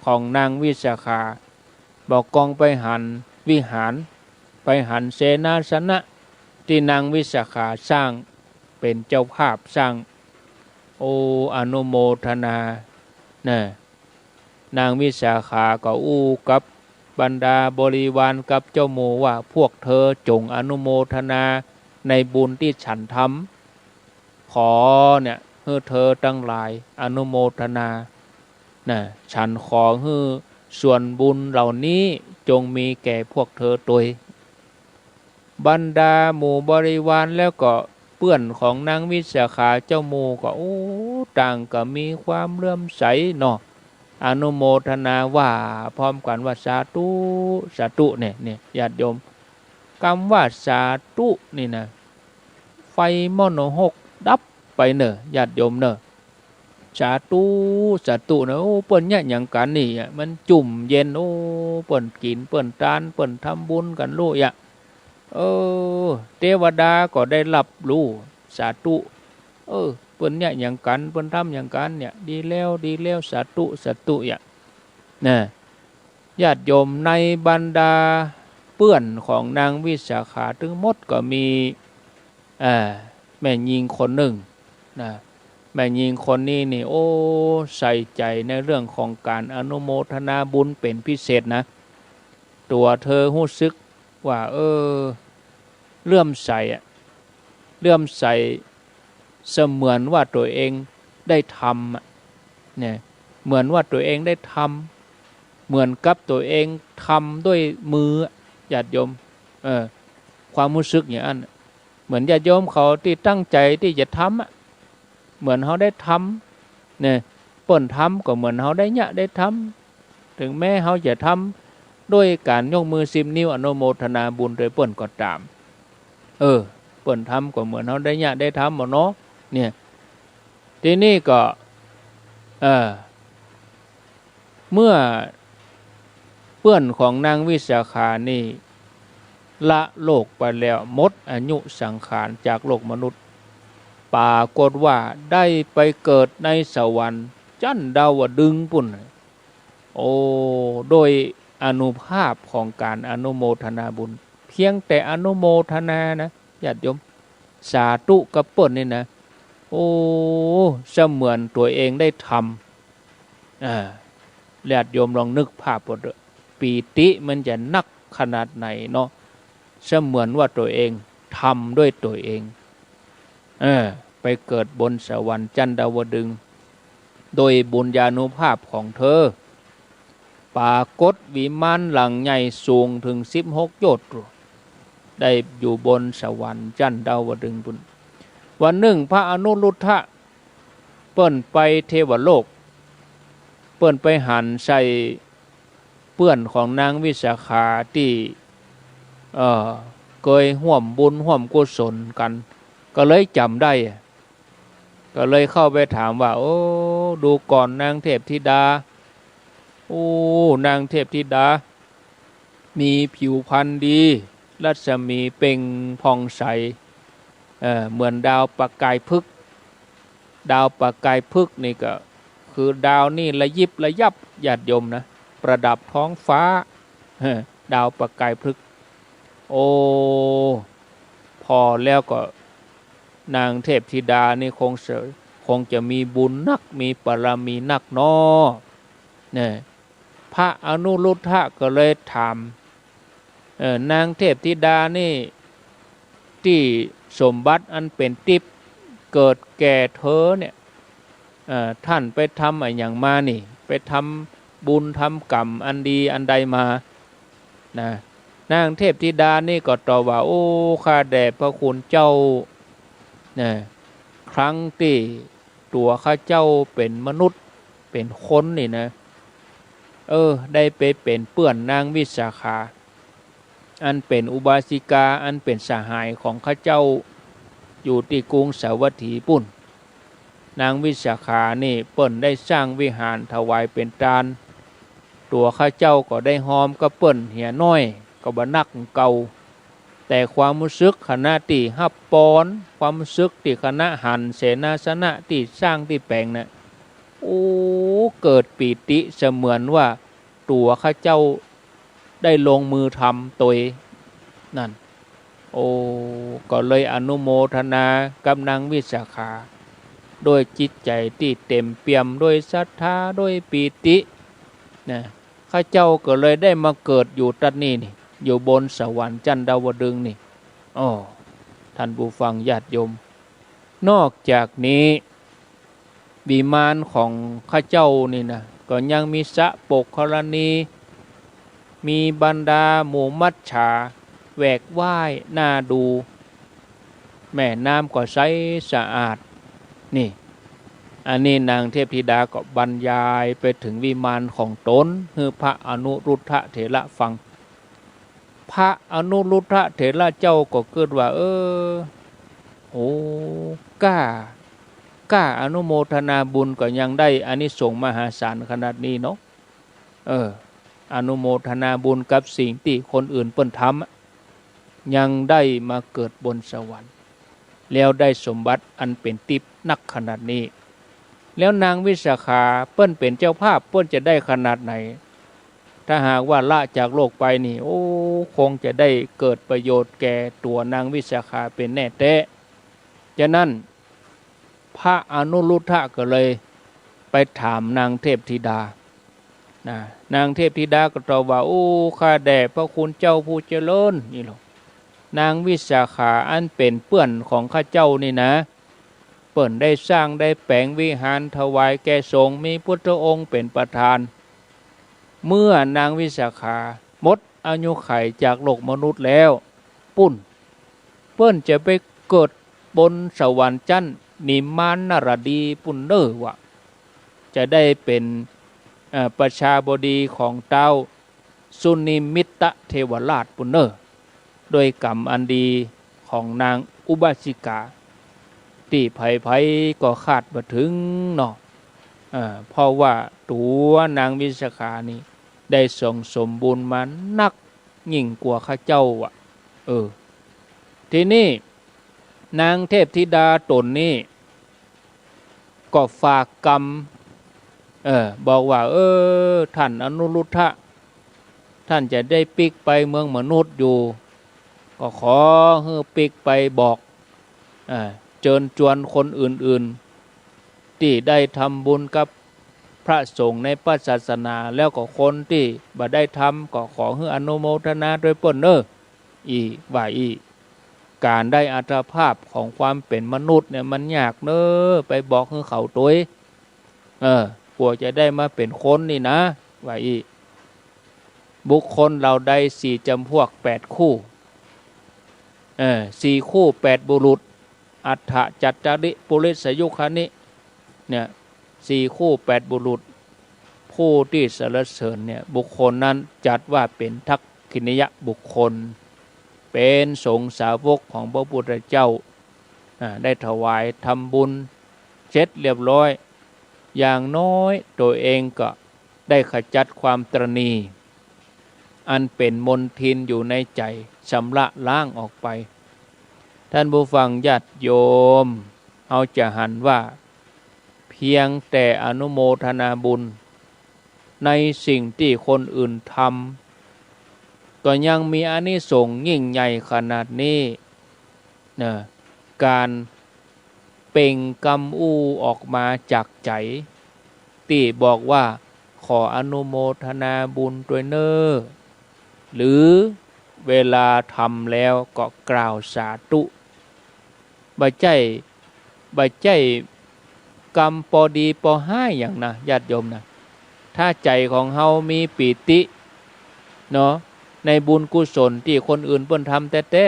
ของนางวิสาขาบอกกองไปหันวิหารไปหันเสนาสนะที่นางวิสาขาสร้างเป็นเจ้าภาพสร้างโออนุโมทนานะนางวิสาขาก็อู้กับบรรดาบริวารกับเจ้าโมว่าพวกเธอจงอนุโมทนาในบุญที่ฉันทำขอเนี่ยให้เธอทั้งหลายอนุโมทนานะฉันขอให้ส่วนบุญเหล่านี้จงมีแก่พวกเธอตัวบรรดาหมู่บริวารแล้วก็เพื่อนของนางวิสาขาเจ้าโมก็โอ้ต่างก็มีความเลื่อมใสเนาะอนุโมทนาว่าพร้อมกันว่าสาธุสาธุเนี่ยญาติโยมคำว่าสาธุนี่นะไฟมโนหกดับไปเนอะญาติโยมเนอะสาธุสาธุนะโอ้เปิ้นเนี่ยอย่างกันนี่มันจุ่มเย็นโอ้เปิ้นกินเปิ้นทานเปิ้นทำบุญกันรู้เทวดาก็ได้รับรู้สาธุเปิ้นเนี่ยอย่างกันเปิ้นทำอย่างกันเนี่ยดีแล้วสาธุนะญาติโยมในบรรดาเปื้อนของนางวิสาขาทั้งหมดก็มีแม่หญิงคนหนึ่งนะแม่หญิงคนนี้นี่โอ้ใส่ใจในเรื่องของการอนุโมทนาบุญเป็นพิเศษนะตัวเธอรู้สึกว่าเลื่อมใสเสมือนว่าตัวเองได้ทำเนี่ยเหมือนว่าตัวเองได้ทำเหมือนกับตัวเองทำด้วยมือญาติโยมความรู้สึกอย่างนั้นเหมือนญาติโยมเขาที่ตั้งใจที่จะทำเหมือนเขาได้ทำเนี่ยเปิ้นทำก็เหมือนเขาได้เนี่ยได้ทำถึงแม้เขาจะทำด้วยการยกมือ10 นิ้วอนุโมทนาบุญโดยเปิ้นก็ตามเปิ้นทำก็เหมือนเขาได้เนี่ยได้ทำหมดเนาะเนี่ยทีนี้ก็ เมื่อเพื่อนของนางวิสาขานี่ละโลกไปแล้วหมดอายุสังขารจากโลกมนุษย์ปรากฏว่าได้ไปเกิดในสวรรค์จันดาวดึงส์ปุ่นโอ้โดยอานุภาพของการอนุโมทนาบุญเพียงแต่อนุโมทนานะญาติโยมสาธุกับเปิ้นนี่นะโอ้เสมือนตัวเองได้ทำญาติโยมลองนึกภาพว่าปีติมันจะนักขนาดไหนเนาะเสมือนว่าตัวเองทำด้วยตัวเองไปเกิดบนสวรรค์จันดาวดึงส์โดยบุญญาณุภาพของเธอปรากฏวิมานหลังใหญ่สูงถึง16 โยชน์ได้อยู่บนสวรรค์จันดาวดึงส์บุญวันหนึ่งพระอนุรุทธะเปิ้นไปเทวโลกเปิ้นไปหันใส่เพื่อนของนางวิสาขาที่เคยร่วมบุญร่วมกุศลกันก็เลยจำได้ก็เลยเข้าไปถามว่าโอ้ดูก่อนนางเทพธิดาโอ้นางเทพธิดามีผิวพรรณดีรัศมีเปล่งผ่องใสเหมือนดาวประกายพฤกษ์ดาวประกายพฤกษ์นี่ก็คือดาวนี่ระยิบระยับญาติโยมนะประดับท้องฟ้าดาวประกายพฤกษ์โอ้พอแล้วก็นางเทพธิดานี่คงจะมีบุญนักมีบารมีนักน้อเนี่ยพระอนุรุทธะก็เลยถามนางเทพธิดานี่ที่สมบัติอันเป็นทิพย์เกิดแก่เธอเนี่ยท่านไปทำอะไรอย่างมานี่ไปทำบุญทำกรรมอันดีอันใดมานะนางเทพธิดานี่ก็ตอบว่าโอ้ข้าแด่พระคุณเจ้าครั้งที่ตัวข้าเจ้าเป็นมนุษย์เป็นคนนี่นะได้ไปเป็นเปื้อนนางวิสาขาอันเป็นอุบาสิกาอันเป็นสหายของข้าเจ้าอยู่ที่กรุงสาวัตถีปุ่นนางวิสาขานี่เปิ้นได้สร้างวิหารถวายเป็นทานตัวข้าเจ้าก็ได้หอมกับเปิ้นเหียน้อยก็บ่นักเก่าแต่ความรู้สึกคณะที่ฮับปอนความรู้สึกที่คณะหันเสนาสนะที่สร้างที่แปลงน่ะโอ้เกิดปีติเสมือนว่าตัวข้าเจ้าได้ลงมือทำตัวนั่นโอ้ก็เลยอนุโมทนากับนางวิสาขาโดยจิตใจที่เต็มเปี่ยมด้วยศรัทธาด้วยปีตินะข้าเจ้าก็เลยได้มาเกิดอยู่ตัดนี้นี่อยู่บนสวรรค์จันดาวดึงส์นี่ท่านผู้ฟังญาติโยมนอกจากนี้วิมานของข้าเจ้านี่นะก็ยังมีสระปกกรณีมีบรรดาหมู่มัจฉาแหวกว่ายน่าดูแม่น้ำก็ใสสะอาดนี่อันนี้นางเทพธิดาก็บรรยายไปถึงวิมานของตนให้พระอนุรุทธะเถระฟังพระอนุรุทธะเถระเจ้าก็เกิดว่าโอ้กล้าอนุโมทนาบุญก็ยังได้อานิสงส์มหาศาลขนาดนี้เนาะอนุโมทนาบุญกับสิ่งที่คนอื่นเปิ้นทำยังได้มาเกิดบนสวรรค์แล้วได้สมบัติอันเป็นทิพย์นักขนาดนี้แล้วนางวิสาขาเปิ้นเป็นเจ้าภาพเปิ้นจะได้ขนาดไหนถ้าหากว่าละจากโลกไปนี่โอ้คงจะได้เกิดประโยชน์แก่ตัวนางวิสาขาเป็นแน่แท้ฉะนั้นพระอนุรุทธะก็เลยไปถามนางเทพธิดานางเทพธิดาก็ตอบว่าโอ้ข้าแด่พระคุณเจ้าผู้เจริญนี่หรอกนางวิสาขาอันเป็นเปื้อนของข้าเจ้านี่นะเปิ้นได้สร้างได้แปลงวิหารถวายแก่สงฆ์มีพุทธองค์เป็นประธานเมื่อนางวิสาขาหมดอายุขัยจากโลกมนุษย์แล้วปุ้นเปิ้นจะไปเกิดบนสวรรค์จันทร์นิมานนรดีปุ้นเด้อวะจะได้เป็นประชาบดีของเต้าสุนิมิตะเทวราชปุณเนอร์โดยกรรมอันดีของนางอุบาสิกาที่ไผก็คาดมาถึงเนาะ เพราะว่าตัวนางวิสาขานี้ได้ส่งสมบูรณ์มานักยิ่งกว่าข้าเจ้าทีนี้นางเทพธิดาตนนี้ก็ฝากกรรมบอกว่าท่านอนุรุทธะท่านจะได้ปิกไปเมืองมนุษย์อยู่ก็ขอให้ปิกไปบอกเชิญชวนคนอื่นๆที่ได้ทำบุญกับพระสงฆ์ในพระศาสนาแล้วก็คนที่บ่ได้ทำก็ขอให้อนุโมทนาโดยเปิ้นว่าการได้อัตภาพของความเป็นมนุษย์เนี่ยมันยากไปบอกให้เขาตัวกลัวจะได้มาเป็นคนนี่นะว่าบุคคลเราได้4 จำพวก 8 คู่4 คู่ 8 บุรุษอัฏฐจัตตริปุริสยุคานิเนี่ย4 คู่ 8 บุรุษผู้ที่สรรเสริญเนี่ยบุคคลนั้นจัดว่าเป็นทักขิณยบุคคลเป็นสงฆ์สาวกของพระพุทธเจ้าได้ถวายทำบุญเสร็จเรียบร้อยอย่างน้อยตัวเองก็ได้ขจัดความตระหนี่อันเป็นมลทินอยู่ในใจชำระล้างออกไปท่านผู้ฟังญาติโยมเอาจะหันว่าเพียงแต่อนุโมทนาบุญในสิ่งที่คนอื่นทำก็ยังมีอานิสงส์ยิ่งใหญ่ขนาดนี้การเป่งกำอู้ออกมาจากใจที่บอกว่าขออนุโมทนาบุญด้วยหรือเวลาทำแล้วก็กล่าวสาธุบ่ใจกรรมปอดีปอให้อย่างนะญาติโยมนะถ้าใจของเฮามีปิติเนาะในบุญกุศลที่คนอื่นเพิ่นทำแท้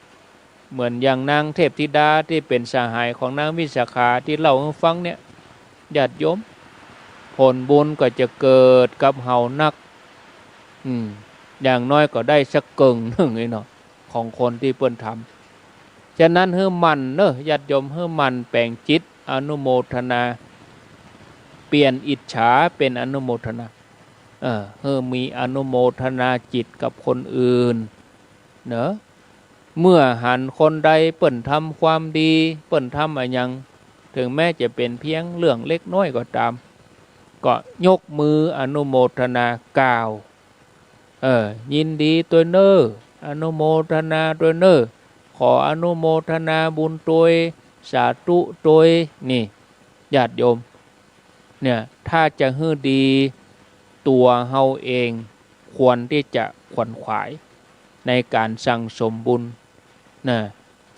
ๆเหมือนอย่างนางเทพธิดาที่เป็นสหายของนางวิสาขาที่เล่าให้ฟังเนี่ยญาติโยมผลบุญก็จะเกิดกับเฮานักอย่างน้อยก็ได้สักเกิงนึงเนาะของคนที่เพิ่นทำฉะนั้นเฮือมันญาติโยมเฮือมันแปลงจิตอนุโมทนาเปลี่ยนอิจฉาเป็นอนุโมทนามีอนุโมทนาจิตกับคนอื่นเนอะเมื่อหันคนใดเปิ่นทำความดีเปิ่นทำอะไรยังถึงแม้จะเป็นเพียงเรื่องเล็กน้อยก็ตามก็ยกมืออนุโมทนากล่าวยินดีตัวอนุโมทนาตัวขออนุโมทนาบุญตัวสาธุตัวนี่ญาติโยมเนี่ยถ้าจะให้ดีตัวเฮาเองควรที่จะขวนขวายในการสั่งสมบุญ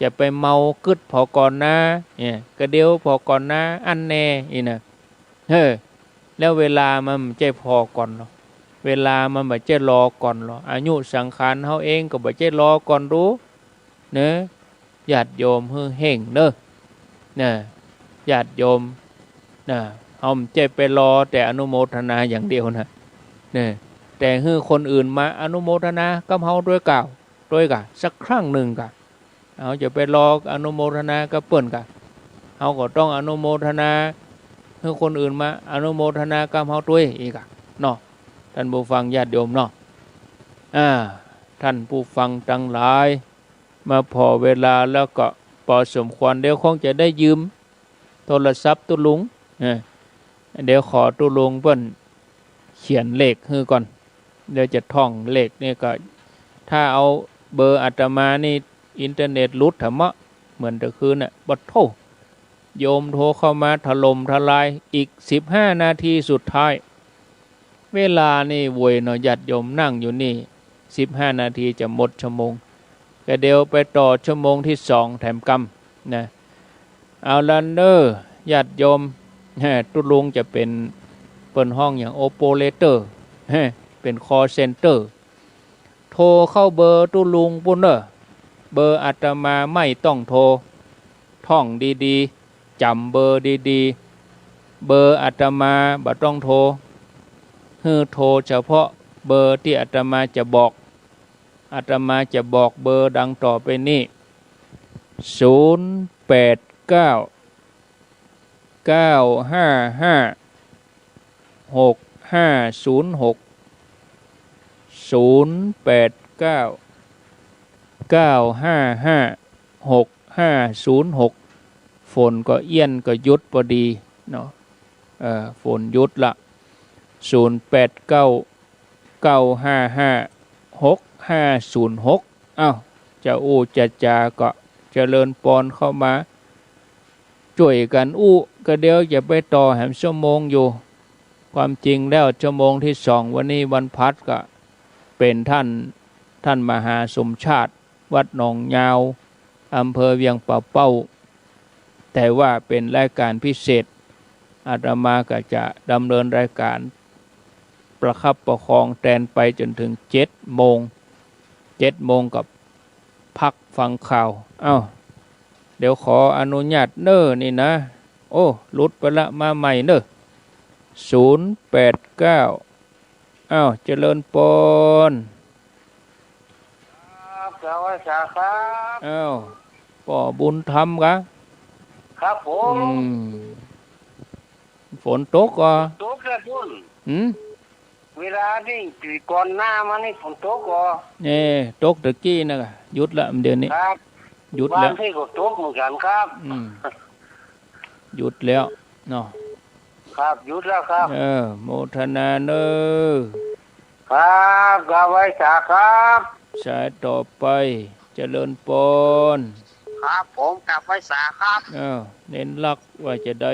จะไปเมากึดพอก่อนนะเนี่ยกระเดียวพอก่อนนะอันแน่แล้วเวลามันใจพอก่อนเนาะเวลามันบ่ใจรอก่อนหรออายุสังขารเฮาเองก็บ่ใจรอก่อนรู้ญาติโยมเฮ่งญาติโยมเฮาใจไปรอแต่อนุโมทนาอย่างเดียวนะแต่คนอื่นมาอนุโมทนากับเฮาด้วยกล่าวด้วยกะสักครั้งหนึ่งกะเอาจะไปรออนุโมทนากับเปิ้นกะเฮาก็ต้องอนุโมทนาให้คนอื่นมาอนุโมทนากับเฮาด้วยอีกอะเนาะท่านผู้ฟังญาติโยมเนาะท่านผู้ฟังทั้งหลายมาพอเวลาแล้วก็พอสมควรเดี๋ยวคงจะได้ยืมโทรศัพท์ตุลุงเดี๋ยวขอตุลุงเปิ้นเขียนเลขให้ก่อนเดี๋ยวจะท่องเลขนี่ก็ถ้าเอาเบอร์อาตมานี่อินเทอร์เน็ตรุดถมะเหมือนตะคืนบัดโทโยมโทรเข้ามาถล่มทลายอีก15 นาทีสุดท้ายเวลานี่โวยเนาะญาติโยมนั่งอยู่นี่15 นาทีจะหมดชั่วโมงก็เดี๋ยวไปต่อชั่วโมงที่2แถมกำนะเอาลันเดอร์ญาติโยมตุลุงจะเป็นเปิดห้องอย่างโอเปอเรเตอร์เป็นคอลเซ็นเตอร์โทรเข้าเบอร์ตุลุงปุ่นเบอร์อาตมาไม่ต้องโทรท่องดีๆจำเบอร์ดีๆเบอร์อาตมาบ่ต้องโทรโทรเฉพาะเบอร์ที่อาตมาจะบอกอาตมาจะบอกเบอร์ดังต่อไปนี้089 955 6506 089 955 6506ฝนก็เอี้ยนก็ยุดพอดีเนาะฝนยุดละ089 955 6506อ้าวจะอู้จะจาก็เจริญปอนเข้ามาช่วยกันอู้ก็เดี๋ยวจะไปต่อแหมชั่วโมงอยู่ความจริงแล้วชั่วโมงที่2วันนี้วันพัดก็เป็นท่านมหาสมชาติวัดหนองยาวอำเภอเวียงป่าเป้าแต่ว่าเป็นรายการพิเศษอาตมาก็จะดำเนินรายการประคับประคองแตนไปจนถึง7 โมงกับพักฟังข่าวเดี๋ยวขออนุญาตเนอนี่นะโอ้หลุดไปละมาใหม่เนอ089เจริญปนครับสวัสดีครับป่อบุญธรรมกะครับผมฝนตกอ่ะตกแล้วพุ่นเวลาที่ปีก่อนหน้ามานี่ฝนตกอ่ะตกตะกี้นะหยุดละเดี๋ยวนี้ครับหยุดแล้วบ้านที่ก็ตกเหมือนกันครับหยุดแล้วเนาะครับหยุดแล้วครับโมทนาเนอครับกาไว้สาครับสายต่อไปเจริญปนครับผมกาไว้สาครับเน้นลักว่าจะได้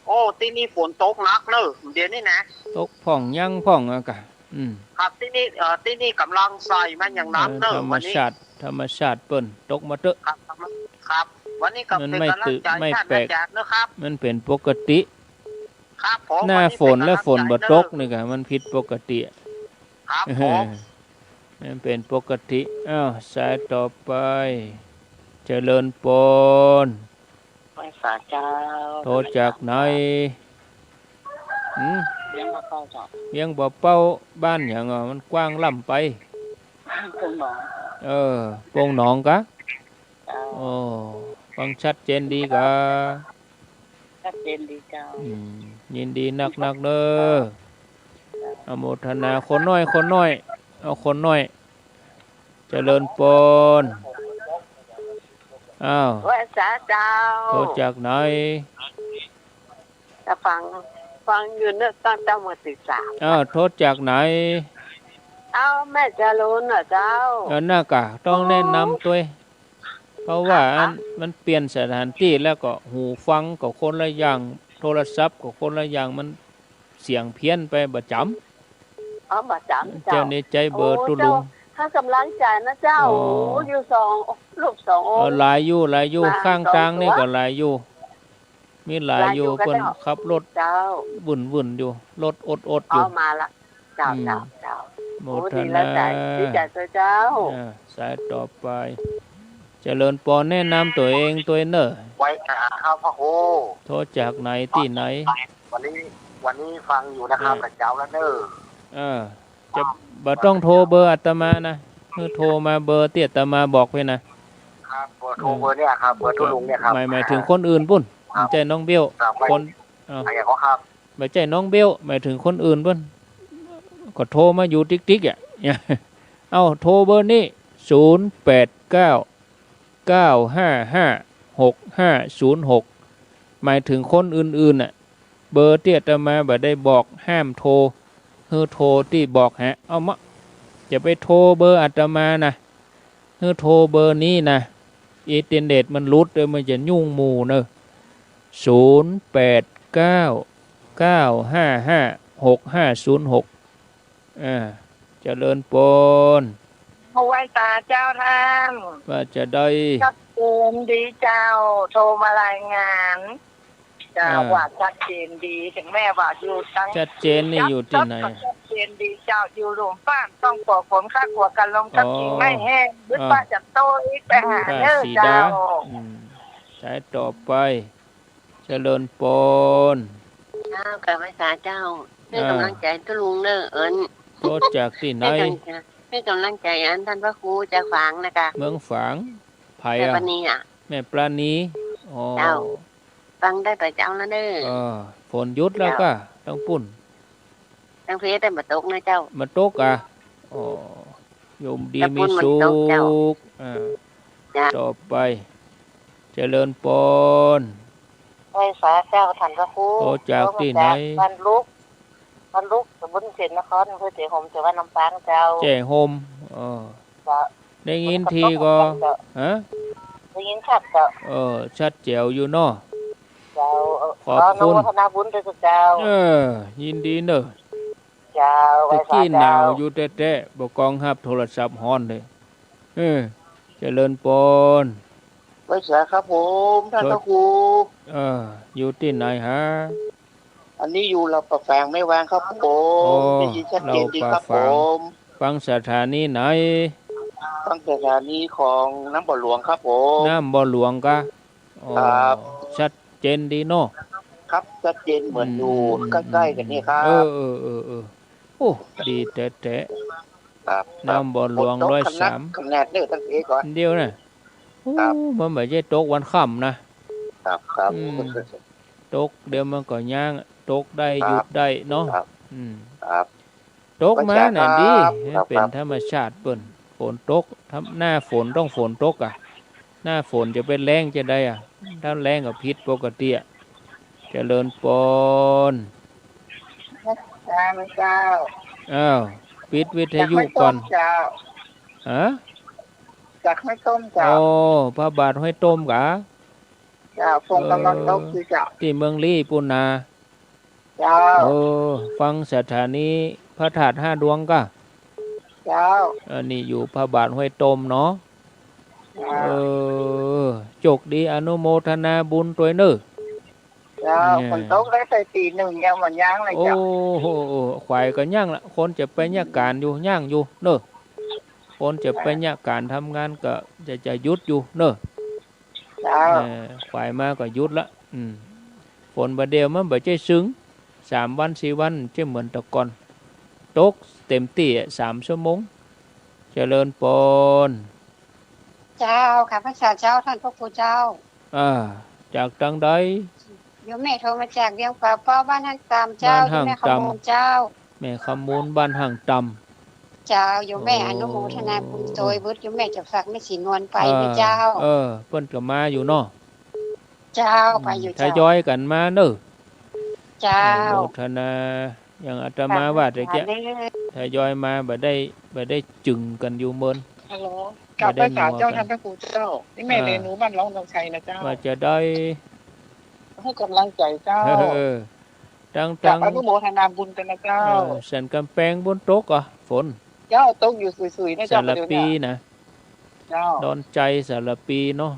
โอ้ที่นี่ฝนตกหนักเลยเดี๋ยวนี้นะตกพ่องยั่งพ่องอะกะครับที่นี่กำลังใส่มันอย่างนักเนอะธรรมชาติเปิ้นตกมาเตอะครับวันนี้กับเป็นกำลังใจท่านอาจารย์นะครับมันเป็นปกติครับผมหน้าฝนและฝนบ่ตกนี่ก็มันผิดปกติครับผมมันเป็นปกติสายต่อไปเจริญปนไปสาเจ้าโทรจากไหนเลี้ยงบ่เป้าจ้ะเลี้ยงบ่เป้าบ้านอย่างมันกว้างล่ำไปโป่งหนองโป่งหนองกะฟังชัดเจนดีกะชัดเจนดีเจ้ายินดีนักเด้อโมทนาคนน้อยเอาคนน้อยเจริญปนว่าสาเจ้าโทรจากไหนจะฟังอยู่เนอะตั้งแต่เมื่อ13โทรจากไหนแม่จะรู้น่ะเจ้าน่ากะต้องแนะนำตัวเพราะว่ามันเปลี่ยนสถานที่แล้วก็หูฟังก็คนละอย่างโทรศัพท์ก็คนละอย่างมันเสียงเพี้ยนไปประจำประจำเจ้าในใจเบอร์ตุลุงถ้ากำลังใจนะเจ้าอยู่2ลูก2องหลายอยู่ข้างกลางนี่ก็หลายอยู่มีหลายอยู่เพิ่นขับรถวุ่นอยู่รถอดอยู่มาละเจ้าโมทนาดีใจเจ้าสายต่อไปเจริญปอนแนะนำตัวเองตัวเนอไว้ครับพ่อโหโทรจากไหนที่ไหนวันนี้ฟังอยู่นะครับกับเจ้าแล้วเนอจะบ่ต้องโทรเบอร์อาตมานะคือโทรมาเบอร์ที่อาตมาบอกไว้นะครับเบอร์โทรเบอร์เนี่ยครับเบอร์ทุลุงเนี่ยครับหมายถึงคนอื่นปุ้นใจน้องเบี้ยวคนอะไรก็ครับไม่ใช่น้องเบี้ยวหมายถึงคนอื่นปุ้นก็โทรมาอยู่ติ๊กโทรเบอร์นี้0899556506หมายถึงคนอื่นๆเบอร์ที่อาตมาบ่ได้บอกห้ามโทรโทรที่บอกจะไปโทรเบอร์อาตมานะโทรเบอร์นี้นะอินเทอร์เน็ตมันรุดเลยมันจะยุ่งหมู่เนอะ0899556506เจริญปนเอาไว้ตาเจ้าท่านว่าจะได้ชัดเจนดีเจ้าโทรมารายงานว่าชัดเจนดีถึงแม่ว่าอยู่ตั้งชัดเจนนี่อยู่ที่ไหนชัดเจนดีเจ้าอยู่หลุมบ้านต้องปลอดฝนค่ากลัวกันลงทับกิ่งไม่แห้งยึดป้าจับโต้อีกไปหาเนื้อเจ้าสายต่อไปเจริญปนกับภาษาเจ้าให้กำลังใจทุลุงเนอโทษจากที่ไหนให้กำลังใจท่านพระครูจะฝางนะคะเมืองฝางไผ่แม่ปราณีแม่ปราณีเจ้าฟังได้ไปเจ้าแล้วเด้อฝนยุดแล้วก็ต้องปุ่น ทั้งเพศได้มาตกนะเจ้ามาตกอ่ะอ๋อโยมดีมีสุขต่อไปเจริญปนไอ้สาเจ้าท่านพระครูโตจากที่ไหนบรรลุสมบูรณ์เสร็จนครเพื่อเสียหมจะว่าน้ำปางเจ้าแจ้โฮมได้ยินทีก็ฮะได้ยินชัดเจ้าชัดแจ๋วอยู่เนาะเจ้าขอบคุณอนุโมทนาบุญด้วยเจ้ายินดีเนอะเจ้าตะกี้หนาวอยู่แท้ๆบ่กองรับโทรศัพท์ฮ้อนเลยเจริญปนไว้เสียครับผมท่านพระครูอยู่ที่ไหนฮะอันนี้อยู่เราประแฝงไม่แวงครับผมได้ยินชัดเจนดีครับผมฟังสถานีไหนฟังสถานีของน้ำบ่อหลวงครับผมน้ำบ่อหลวงกะครับชัดเจนดีเนาะครับชัดเจนเหมือนอยู่ใกล้ๆกันนี่ครับโอ้ดีแท้ๆน้ำบ่อหลวง103คะแนนเนี่ยตั้งแต่ก่อนเดียวนะมันไม่ใช่ตกวันค่ำนะครับตกเดี๋ยวมันก็ย่างตกได้หยุดได้เนาะตกมาน่ะดีเป็นธรรมชาติเปิ้นฝนตกหน้าฝนต้องฝนตกอ่ะหน้าฝนจะเป็นแรงจะได้อ่ะถ้าแรงก็ผิดปกติอ่ะเจริญปนเจ้าปิดวิทยุก่อนฮะจากไม่ต้มเจ้าพระบาทห้อยต้มกะเจ้าฟงกำลังตกคือเจ้าที่เมืองลี่ปุนาเจ้าฟังสถานีพระธาตุ5 ดวงกะเจ้านี่อยู่พระบาทห้วยต้มเนาะจกดีอนุโมทนาบุญตัวเน้อเจ้าคนตกได้แต่ตี 1ยังมันย่างเลยเจ้าควายก็ย่างละคนจะไปย่างการอยู่ย่างอยู่เน้อคนจะไปย่างการทำงานก็จะหยุดอยู่เน้อควายมาก็หยุดละฝนบาเดียวมันบ่ใจซึ้ง3 วัน 4 วันจะเหมือนตะกอนตกเต็มที่3 ชั่วโมงเจริญปนเจ้าค่ะพระเจ้าท่านพระครูเจ้าจากทางใดโยมแม่โทรมาจากเวียงป่าเป้าบ้านห้างตำเจ้าโยมแม่ขมูลเจ้าแม่ขมูลบ้านห้างตำเจ้าโยมแม่อนุโมทนาบุญโดยบุญโยมแม่จะฝากแม่สีนวลไปนะเจ้าเพิ่นก็มาอยู่เนาะเจ้าไปอยู่เจ้าทยอยกันมาเด้อเจ้าโมทนาอย่างอาตมาว่าตะเกียทยอยมาบ่ได้จึงกันอยู่เมินฮัลโหลกลับไปศาลเจ้าท่านพระครูเจ้านี่แม่เรนูบ้านร้องนองชัยนะเจ้าว่าจะได้ให้กำลังใจเจ้าตั้งอนุโมทนาบุญกันนะเจ้าสันกำแพงบนตกอ่ะฝนเจ้าตกอยู่สุยๆนะเจ้าสารปีนะเจ้าดอนใจสารปีเนาะ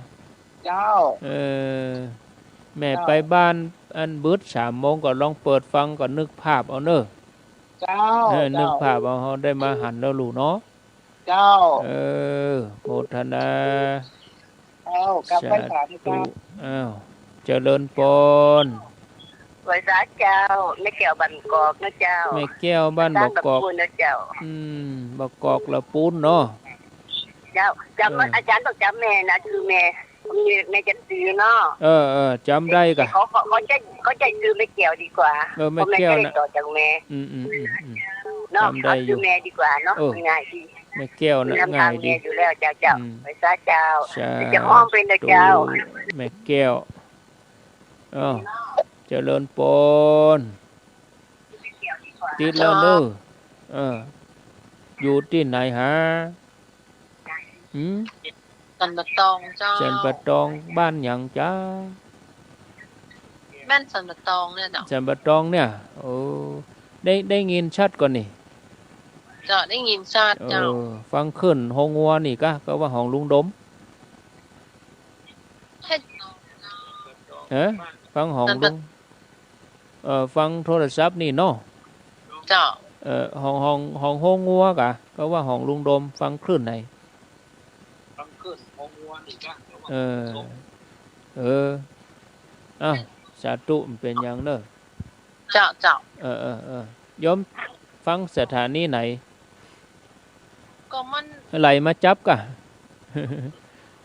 เจ้าแม่ไปบ้านอันบึด3 โมงก็ลองเปิดฟังก็นึกภาพเอาเนอะเจ้านึกภาพเอาเขาได้มาหันแล้วลูกเนาะเจ้าโมทนากลับไปศาลเจ้าเจริญปนไว้สาเจ้าแม่แก้วบ้านกอกนะเจ้าแม่แก้วบ้านบกกอกนะเจ้าบกกอกละปูนเนาะเจ้าจำอาจารย์ต้องจำแม่นะคือแม่จะซื้อเนาะจำได้กะเขาใจซื้อแม่แก้วดีกว่าแม่แก้วนะต่อจากแม่เนาะเขาซื้อแม่ดีกว่าเนาะง่ายดีแม่แก้วนะง่ายดีอยู่แล้วเจ้าไว้สาเจ้าจะห้องเป็นนะเจ้าแม่แก้วเจริญปนติดแล้วเนอะอยู่ที่ไหนฮะสันปะตองเจ้าสันปะตองบ้านหยังจ้าบ้านสันปะตองเนี่ยเจ้าสันปะตองเนี่ยได้ยินชัดก่อนนี่เจ้าได้ยินชัดเจ้าฟังขึ้นห้องงัวนี่ก็ว่าห้องลุงดมฟังห้องลุงฟังโทรศัพท์นี่เนาะเจ้าห้องห้องงัวก็ว่าห้องลุงดมฟังคลื่นไหนฟังคลื่นห้องงัวนี่สาธุมันเป็นอย่างเนอะเจ้ายมฟังสถานีไหนก็มันไหลมาจับกะ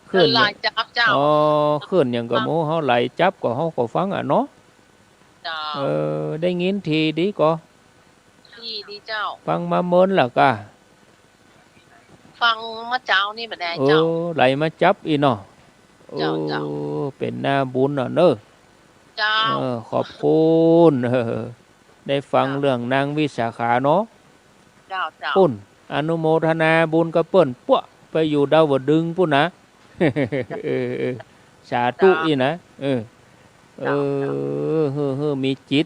ขึ้นไหลจับเจ้าขึ้นอย่างกับหมูเขาไหลจับก็เขาก็ฟังเนาะได้ยินทีดีก็ ดีเจ้าฟังมาเมินแล้วก็ ฟังเมื่อเจ้านี่บัดได้ โอ้ เจ้า ไหลมาจับอีเนาะโอ้ เจ้า เป็นหน้าบุญเนาะเนอะ เจ้า ขอบคุณได้ฟัง เจ้า เรื่องนางวิสาขาเนาะ เจ้า ปุ่นอนุโมทนาบุญกับเปิ้นปั้วไปอยู่ดาวดึงส์ปุ่นนะ เออสาธุอีนะเออมีจิต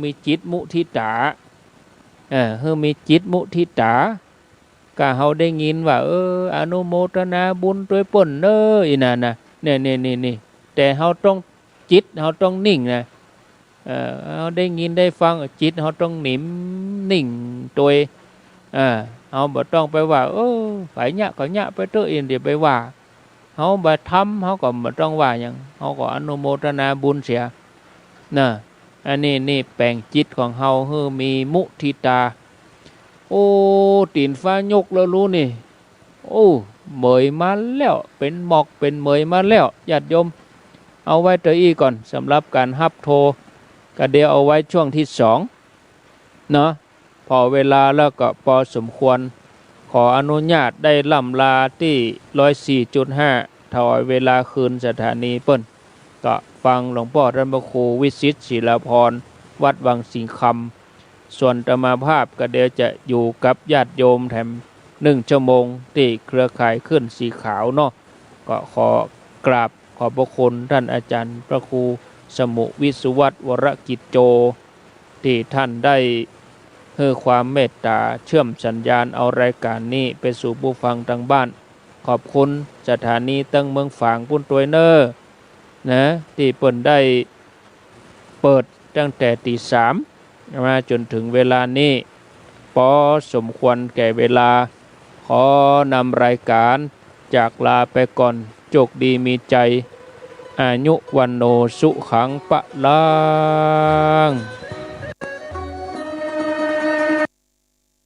มีจิตมุทิตามีจิตมุทิตาก็เฮาได้ยินว่าอนุโมทนาบุญด้วยเปิ้นเด้ออีนั่นน่ะนี่แต่เฮาต้องจิตเฮาต้องนิ่งนะเฮาได้ยินได้ฟังจิตเฮาต้องนิ่งตัวเฮาบ่ต้องไปว่าไปญะก็ญะไปเตอเองเดี๋ยวไปว่าเฮาบ่ทำเฮาก็บ่ต้องว่าหยังเฮาก็อนุโมทนาบุญเสียนะอันนี้นี่แปลงจิตของเฮาให้มีมุทิตาโอ้ตีนฟ้ายกแล้วรู้นี่โอ้เหมยมาแล้วเป็นหมอกเป็นเหมยมาแล้วญาติโยมเอาไว้เตออีก่อนสำหรับการรับโทรก็เดี๋ยวเอาไว้ช่วงที่2เนาะพอเวลาแล้วก็พอสมควรขออนุญาตได้ล่ำลาที่ 104.5 ถอยเวลาคืนสถานีเปิ้นก็ฟังหลวงพ่อท่านพระครูวิสิตศิลาภรณ์วัดวังสิงคำส่วนธรรมาภาพก็เดี๋ยวจะอยู่กับญาติโยมแถม1 ชั่วโมงที่เครือข่ายขึ้นสีขาวเนาะก็ขอกราบขอบพระคุณท่านอาจารย์พระครูสมุวิสุวัตรวรกิจโจที่ท่านได้ให้ความเมตตาเชื่อมสัญญาณเอารายการนี้ไปสู่ผู้ฟังทางบ้านขอบคุณสถานีตั้งเมืองฝางปุ้นตัวเนอร์นะที่เปิ่นได้เปิดตั้งแต่ตี 3มาจนถึงเวลานี้พอสมควรแก่เวลาขอนำรายการจากลาไปก่อนโชคดีมีใจอายุวันโนสุขังปะลัง